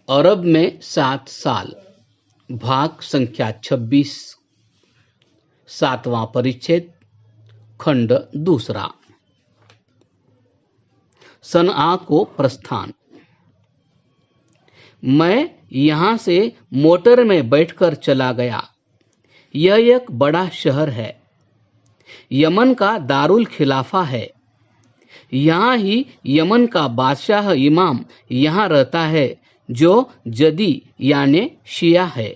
अरब में 7 साल, भाग संख्या 26, 7वां परिच्छेद, खंड दूसरा। सनआ को प्रस्थान। मैं यहाँ से मोटर में बैठकर चला गया। यह एक बड़ा शहर है। यमन का दारुल खिलाफा है। यहाँ ही यमन का बादशाह इमाम यहाँ रहता है, जो जदी यानी शिया है।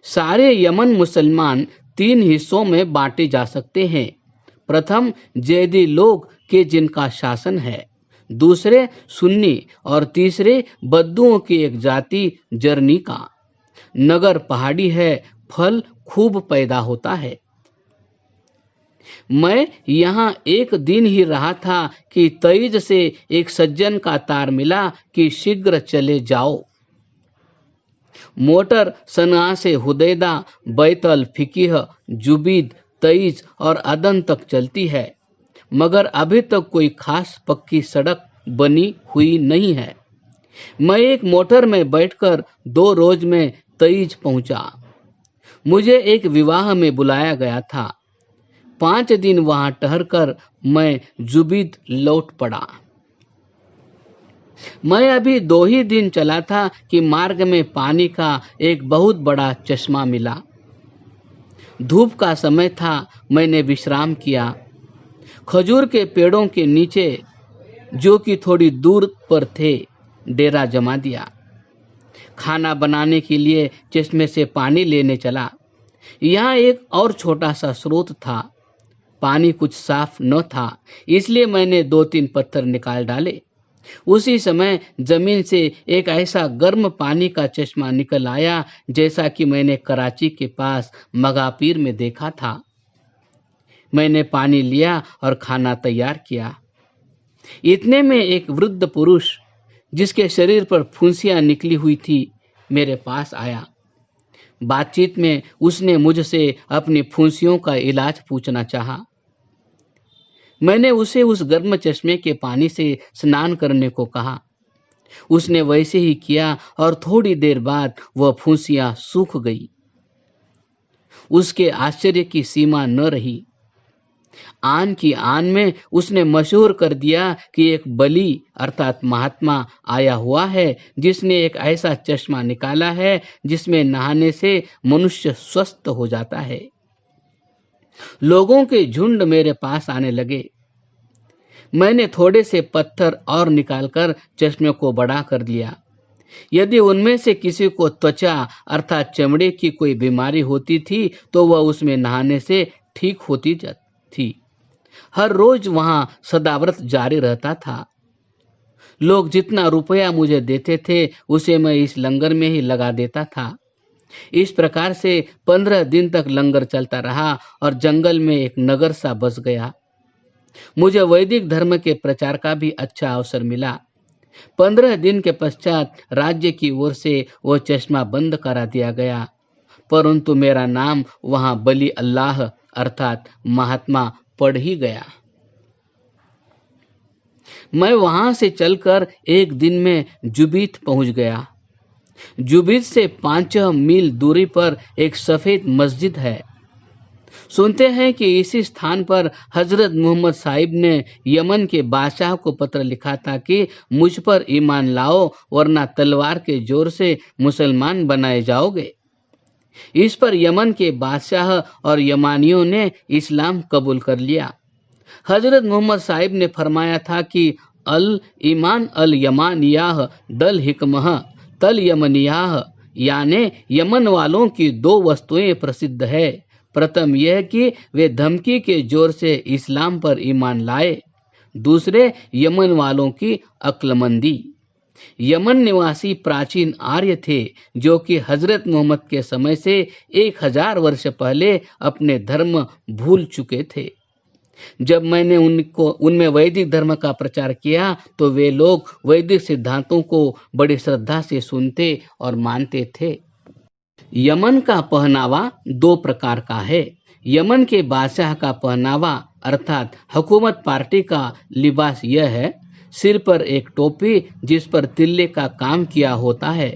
सारे यमन मुसलमान 3 हिस्सों में बांटे जा सकते हैं। प्रथम जैदी लोग के जिनका शासन है, दूसरे सुन्नी और तीसरे बद्दुओं की एक जाति जरनी का। नगर पहाड़ी है, फल खूब पैदा होता है। मैं यहाँ एक दिन ही रहा था कि तईज से एक सज्जन का तार मिला कि शीघ्र चले जाओ। मोटर सनआ से हुदैदा, बैतल, फिकीह, जुबीद, तईज और अदन तक चलती है, मगर अभी तक कोई खास पक्की सड़क बनी हुई नहीं है। मैं एक मोटर में बैठकर 2 रोज में तईज पहुंचा। मुझे एक विवाह में बुलाया गया था। 5 दिन वहां ठहरकर मैं जुबीद लौट पड़ा। मैं अभी 2 ही दिन चला था कि मार्ग में पानी का एक बहुत बड़ा चश्मा मिला। धूप का समय था। मैंने विश्राम किया। खजूर के पेड़ों के नीचे, जो कि थोड़ी दूर पर थे, डेरा जमा दिया। खाना बनाने के लिए चश्मे से पानी लेने चला। यहाँ एक और छोटा सा स्रोत था। पानी कुछ साफ न था, इसलिए मैंने 2-3 पत्थर निकाल डाले। उसी समय जमीन से एक ऐसा गर्म पानी का चश्मा निकल आया, जैसा कि मैंने कराची के पास मगापीर में देखा था। मैंने पानी लिया और खाना तैयार किया। इतने में एक वृद्ध पुरुष, जिसके शरीर पर फुंसियां निकली हुई थी, मेरे पास आया। बातचीत में उसने मुझसे अपनी फुंसियों का इलाज पूछना चाहा। मैंने उसे उस गर्म चश्मे के पानी से स्नान करने को कहा। उसने वैसे ही किया और थोड़ी देर बाद वह फुंसियां सूख गई। उसके आश्चर्य की सीमा न रही। आन की आन में उसने मशहूर कर दिया कि एक बली अर्थात महात्मा आया हुआ है, जिसने एक ऐसा चश्मा निकाला है जिसमें नहाने से मनुष्य स्वस्थ हो जाता है। लोगों के झुंड मेरे पास आने लगे। मैंने थोड़े से पत्थर और निकालकर चश्मे को बड़ा कर लिया। यदि उनमें से किसी को त्वचा अर्थात चमड़े की कोई बीमारी होती थी, तो वह उसमें नहाने से ठीक होती थी। हर रोज वहां सदाव्रत जारी रहता था। लोग जितना रुपया मुझे देते थे, उसे मैं इस लंगर में ही लगा देता था। इस प्रकार से 15 दिन तक लंगर चलता रहा और जंगल में एक नगर सा बस गया। मुझे वैदिक धर्म के प्रचार का भी अच्छा अवसर मिला। 15 दिन के पश्चात राज्य की ओर से वह चश्मा बंद करा दिया गया, परंतु मेरा नाम वहां बली अल्लाह अर्थात महात्मा पढ़ ही गया। मैं वहां से चलकर एक दिन में जुबीद पहुंच गया। जुबीद से 5 मील दूरी पर एक सफेद मस्जिद है। सुनते हैं कि इसी स्थान पर हजरत मोहम्मद साहिब ने यमन के बादशाह को पत्र लिखा था कि मुझ पर ईमान लाओ, वरना तलवार के जोर से मुसलमान बनाए जाओगे। इस पर यमन के बादशाह और यमानियों ने इस्लाम कबूल कर लिया। हजरत मोहम्मद साहिब ने फरमाया था कि अल ईमान अल यमानियाह दल हिकमह तल यमनियाह, यानी यमन वालों की 2 वस्तुएं प्रसिद्ध है। प्रथम यह कि वे धमकी के जोर से इस्लाम पर ईमान लाए। दूसरे, यमन वालों की अक्लमंदी। यमन निवासी प्राचीन आर्य थे, जो कि हजरत मोहम्मद के समय से 1000 वर्ष पहले अपने धर्म भूल चुके थे। जब मैंने उनमें वैदिक धर्म का प्रचार किया, तो वे लोग वैदिक सिद्धांतों को बड़ी श्रद्धा से सुनते और मानते थे। यमन का पहनावा 2 प्रकार का है। यमन के बादशाह का पहनावा अर्थात हुकूमत पार्टी का लिबास यह है। सिर पर एक टोपी जिस पर तिल्ले का काम किया होता है।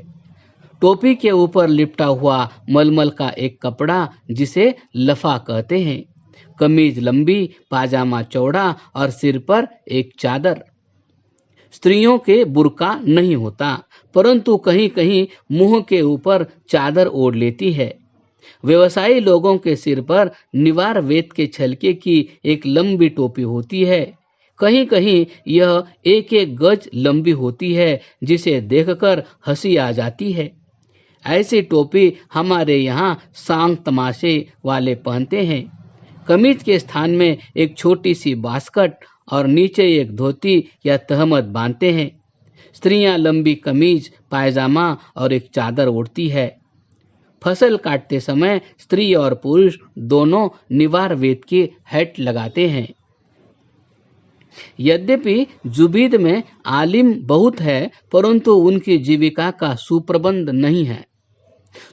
टोपी के ऊपर लिपटा हुआ मलमल का एक कपड़ा जिसे लफा कहते हैं। कमीज लंबी, पाजामा चौड़ा और सिर पर एक चादर। स्त्रियों के बुर्का नहीं होता, परंतु कहीं कहीं मुंह के ऊपर चादर ओढ़ लेती है। व्यवसायी लोगों के सिर पर निवार वेद के छलके की एक लंबी टोपी होती है। कहीं कहीं यह एक एक गज लंबी होती है, जिसे देखकर हंसी आ जाती है। ऐसी टोपी हमारे यहाँ सांग तमाशे वाले पहनते हैं। कमीज के स्थान में एक छोटी सी बास्कट और नीचे एक धोती या तहमद बांधते हैं। स्त्रियां लंबी कमीज, पायजामा और एक चादर ओढ़ती है। फसल काटते समय स्त्री और पुरुष दोनों निवार वेद की हैट लगाते हैं। यद्यपि जुबीद में आलिम बहुत है, परंतु उनकी जीविका का सुप्रबंध नहीं है।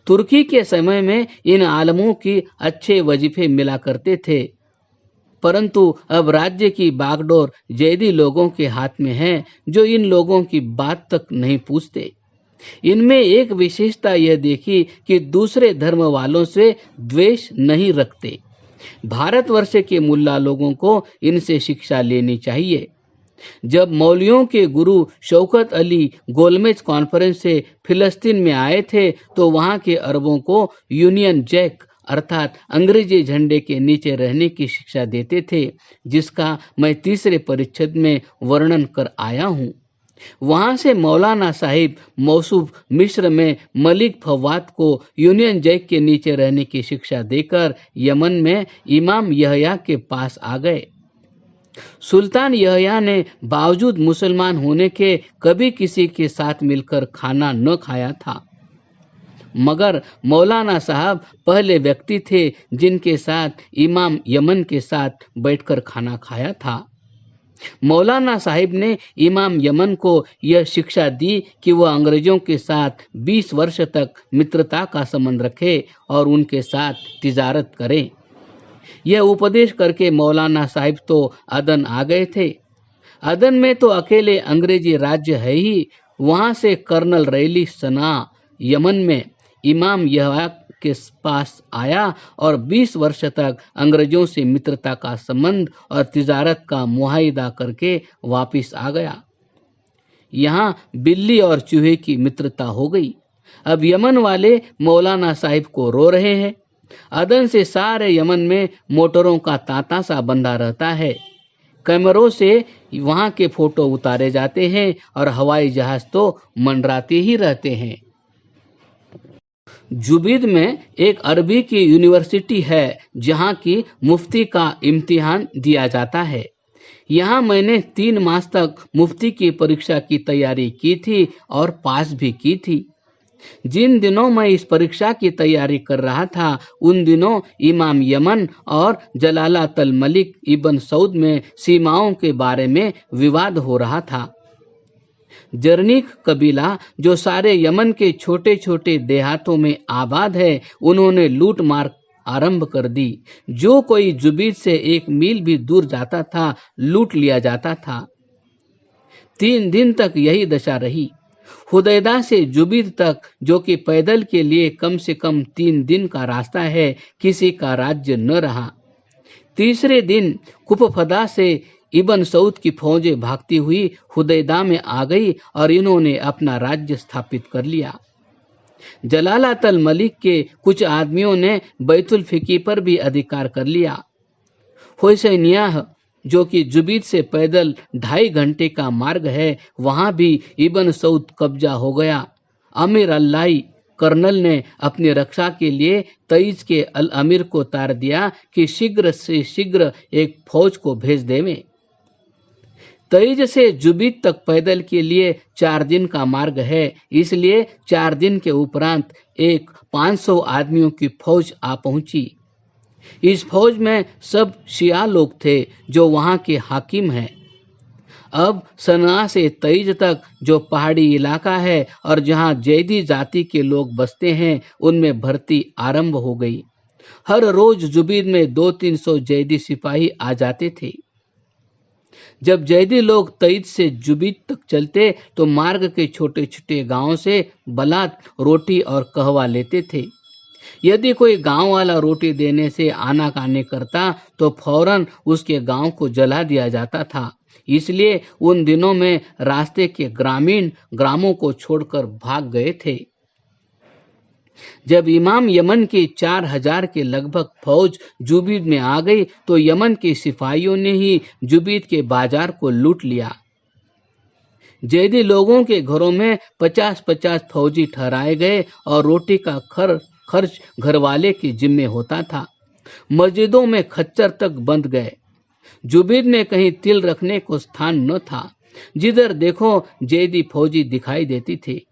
तुर्की के समय में इन आलमों की अच्छे वजीफे मिला करते थे, परंतु अब राज्य की बागडोर जैदी लोगों के हाथ में है, जो इन लोगों की बात तक नहीं पूछते। इनमें एक विशेषता यह देखी कि दूसरे धर्म वालों से द्वेष नहीं रखते। भारतवर्ष के मुल्ला लोगों को इनसे शिक्षा लेनी चाहिए। जब मौलवियों के गुरु शौकत अली गोलमेज कॉन्फ्रेंस से फिलिस्तीन में आए थे, तो वहां के अरबों को यूनियन जैक अर्थात अंग्रेजी झंडे के नीचे रहने की शिक्षा देते थे, जिसका मैं तीसरे परिच्छेद में वर्णन कर आया हूँ। वहां से मौलाना साहिब मौसूफ मिस्र में मलिक फवाद को यूनियन जैक के नीचे रहने की शिक्षा देकर यमन में इमाम यहया के पास आ गए। सुल्तान यहया ने बावजूद मुसलमान होने के कभी किसी के साथ मिलकर खाना न खाया था, मगर मौलाना साहब पहले व्यक्ति थे जिनके साथ इमाम यमन के साथ बैठकर खाना खाया था। मौलाना साहिब ने इमाम यमन को यह शिक्षा दी कि वह अंग्रेजों के साथ 20 वर्ष तक मित्रता का संबंध रखे और उनके साथ तिजारत करें। यह उपदेश करके मौलाना साहिब तो अदन आ गए थे। अदन में तो अकेले अंग्रेजी राज्य है ही। वहां से कर्नल रैली सना यमन में इमाम यहया के पास आया और 20 वर्ष तक अंग्रेजों से मित्रता का संबंध और तिजारत का मुआहिदा करके वापिस आ गया। यहाँ बिल्ली और चूहे की मित्रता हो गई। अब यमन वाले मौलाना साहिब को रो रहे हैं। अदन से सारे यमन में मोटरों का तांता सा बंधा रहता है। कैमरों से वहां के फोटो उतारे जाते हैं और हवाई जहाज तो मंडराते ही रहते हैं। जुबीद में एक अरबी की यूनिवर्सिटी है, जहां की मुफ्ती का इम्तिहान दिया जाता है। यहाँ मैंने 3 मास तक मुफ्ती की परीक्षा की तैयारी की थी और पास भी की थी। जिन दिनों मैं इस परीक्षा की तैयारी कर रहा था, उन दिनों इमाम यमन और जलालतल मलिक इब्न सऊद में सीमाओं के बारे में विवाद हो रहा था। जर्निक कबीला, जो सारे यमन के छोटे छोटे देहातों में आबाद है, उन्होंने लूट मार आरंभ कर दी। जो कोई जुबीद से 1 मील भी दूर जाता था, लूट लिया जाता था। 3 दिन तक यही दशा रही। हुदैदा से जुबीद तक, जो कि पैदल के लिए कम से कम 3 दिन का रास्ता है, किसी का राज्य न रहा। तीसरे दिन कुपफदा से इब्न सऊद की फौजें भागती हुई हुदैदा में आ गई और इन्होंने अपना राज्य स्थापित कर लिया। जलालतल मलिक के कुछ आदमियों ने बैतुल फिकी पर भी अधिकार कर लिया। हुसैनियाह, जो कि जुबीद से पैदल 2.5 घंटे का मार्ग है, वहां भी इब्न सऊद कब्जा हो गया। अमीर अल्लाई कर्नल ने अपनी रक्षा के लिए तईज के अल अमीर को तार दिया कि शीघ्र से शीघ्र एक फौज को भेज देवें। तईज से जुबीद तक पैदल के लिए 4 दिन का मार्ग है, इसलिए 4 दिन के उपरांत एक 500 आदमियों की फौज आ पहुंची। इस फौज में सब शिया लोग थे, जो वहां के हाकिम हैं। अब सना से तईज तक जो पहाड़ी इलाका है और जहां जैदी जाति के लोग बसते हैं, उनमें भर्ती आरंभ हो गई। हर रोज जुबीद में 200-300 जैदी सिपाही आ जाते थे। जब जैदी लोग तईद से जुबीद तक चलते तो मार्ग के छोटे छोटे गांवों से बलात रोटी और कहवा लेते थे। यदि कोई गांव वाला रोटी देने से आनाकानी करता तो फौरन उसके गांव को जला दिया जाता था। इसलिए उन दिनों में रास्ते के ग्रामीण ग्रामों को छोड़कर भाग गए थे। जब इमाम यमन की 4000 के लगभग फौज जुबीद में आ गई तो यमन के सिपाहियों ने ही जुबीद के बाजार को लूट लिया। जैदी लोगों के घरों में 50-50 फौजी ठहराए गए और रोटी का खर्च घरवाले के जिम्मे होता था। मस्जिदों में खच्चर तक बंध गए। जुबीद में कहीं तिल रखने को स्थान न था। जिधर देखो जैदी फौजी दिखाई देती थी।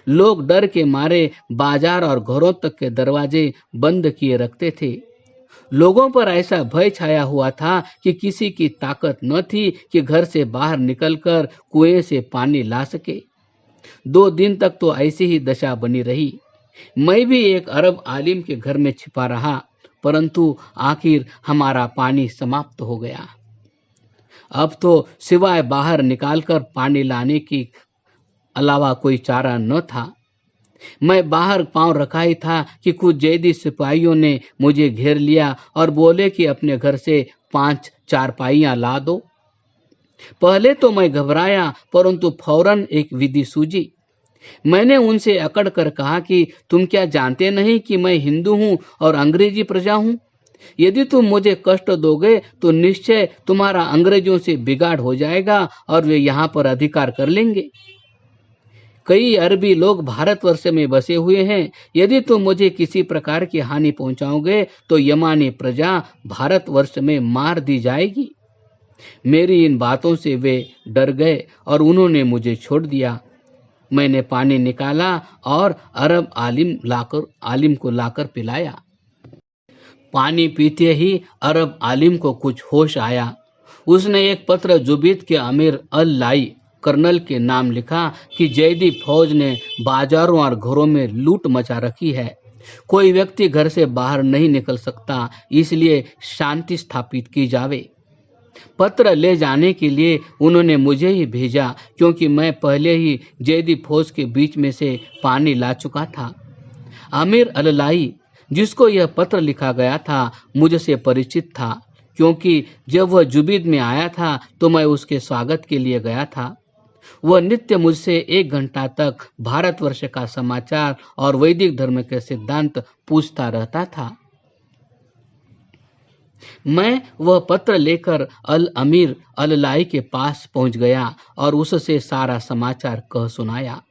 लोग डर के मारे बाजार और घरों तक के दरवाजे बंद किए रखते थे। लोगों पर ऐसा भय छाया हुआ था कि किसी की ताकत न थी कि घर से बाहर निकलकर कुएं से पानी ला सके। 2 दिन तक तो ऐसी ही दशा बनी रही। मैं भी एक अरब आलिम के घर में छिपा रहा, परंतु आखिर हमारा पानी समाप्त हो गया। अब तो सिवाय बाहर निकालकर पानी लाने की अलावा कोई चारा न था। मैं बाहर पांव रखा ही था कि कुछ जैदी सिपाहियों ने मुझे घेर लिया और बोले कि अपने घर से 5 चारपाइयां ला दो। पहले तो मैं घबराया, परंतु फौरन एक विधि सूझी। मैंने उनसे अकड़ कर कहा कि तुम क्या जानते नहीं कि मैं हिंदू हूँ और अंग्रेजी प्रजा हूँ? यदि तुम मुझे कष्ट दोगे तो निश्चय तुम्हारा अंग्रेजों से बिगाड़ हो जाएगा और वे यहाँ पर अधिकार कर लेंगे। कई अरबी लोग भारतवर्ष में बसे हुए हैं। यदि तुम मुझे किसी प्रकार की हानि पहुंचाओगे तो यमानी प्रजा भारतवर्ष में मार दी जाएगी। मेरी इन बातों से वे डर गए और उन्होंने मुझे छोड़ दिया। मैंने पानी निकाला और अरब आलिम को लाकर पिलाया। पानी पीते ही अरब आलिम को कुछ होश आया। उसने एक पत्र जुबीद के अमीर अल लाई कर्नल के नाम लिखा कि जैदी फौज ने बाजारों और घरों में लूट मचा रखी है। कोई व्यक्ति घर से बाहर नहीं निकल सकता, इसलिए शांति स्थापित की जावे। पत्र ले जाने के लिए उन्होंने मुझे ही भेजा, क्योंकि मैं पहले ही जैदी फौज के बीच में से पानी ला चुका था। आमिर अल-लाई, जिसको यह पत्र लिखा गया था, मुझसे परिचित था, क्योंकि जब वह जुबीद में आया था तो मैं उसके स्वागत के लिए गया था। वह नित्य मुझसे 1 घंटा तक भारतवर्ष का समाचार और वैदिक धर्म के सिद्धांत पूछता रहता था। मैं वह पत्र लेकर अल अमीर अल-लाई के पास पहुंच गया और उससे सारा समाचार कह सुनाया।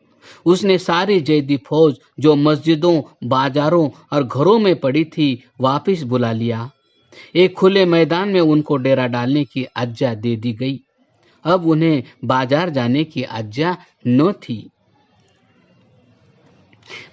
उसने सारी जैदी फौज जो मस्जिदों, बाजारों और घरों में पड़ी थी वापस बुला लिया। एक खुले मैदान में उनको डेरा डालने की आज्ञा दे दी गई। अब उन्हें बाजार जाने की आज्ञा न थी।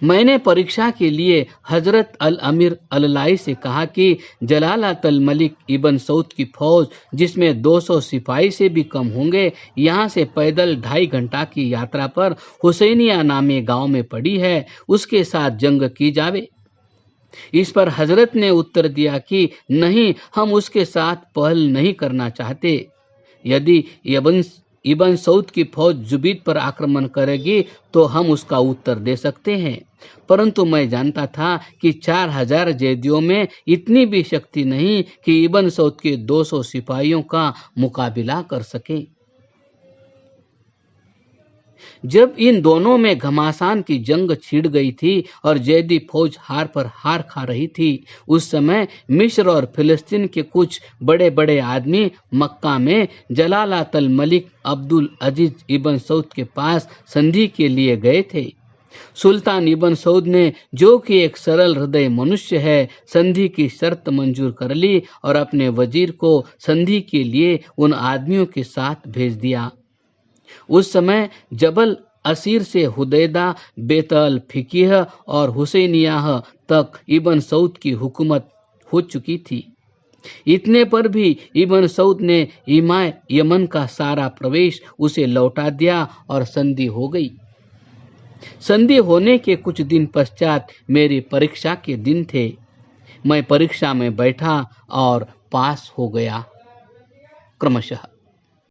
मैंने परीक्षा के लिए हजरत अल अमीर अल-लाई से कहा कि जलालत अल मलिक इबन सऊद की फौज, जिसमें 200 सिपाही से भी कम होंगे, यहाँ से पैदल 2.5 घंटा की यात्रा पर हुसैनिया नामे गांव में पड़ी है, उसके साथ जंग की जावे। इस पर हजरत ने उत्तर दिया कि नहीं, हम उसके साथ पहल नहीं करना चाहते। यदि इबन सऊद की फौज जुबीद पर आक्रमण करेगी तो हम उसका उत्तर दे सकते हैं, परंतु मैं जानता था कि 4000 जैदियों में इतनी भी शक्ति नहीं कि इबन सऊद के 200 सिपाहियों का मुकाबला कर सके। जब इन दोनों में घमासान की जंग छिड़ गई थी और जैदी फौज हार पर हार खा रही थी, उस समय मिस्र और फिलिस्तीन के कुछ बड़े बड़े आदमी मक्का में जलालत अल मलिक अब्दुल अजीज इबन सऊद के पास संधि के लिए गए थे। सुल्तान इबन सऊद ने, जो कि एक सरल हृदय मनुष्य है, संधि की शर्त मंजूर कर ली और अपने वजीर को संधि के लिए उन आदमियों के साथ भेज दिया। उस समय जबल असीर से हुदैदा, बेतल फिकीह और हुसैनियाह तक इबन सऊद की हुकूमत हो चुकी थी। इतने पर भी इबन सऊद ने इमाय यमन का सारा प्रवेश उसे लौटा दिया और संधि हो गई। संधि होने के कुछ दिन पश्चात मेरी परीक्षा के दिन थे। मैं परीक्षा में बैठा और पास हो गया क्रमशः।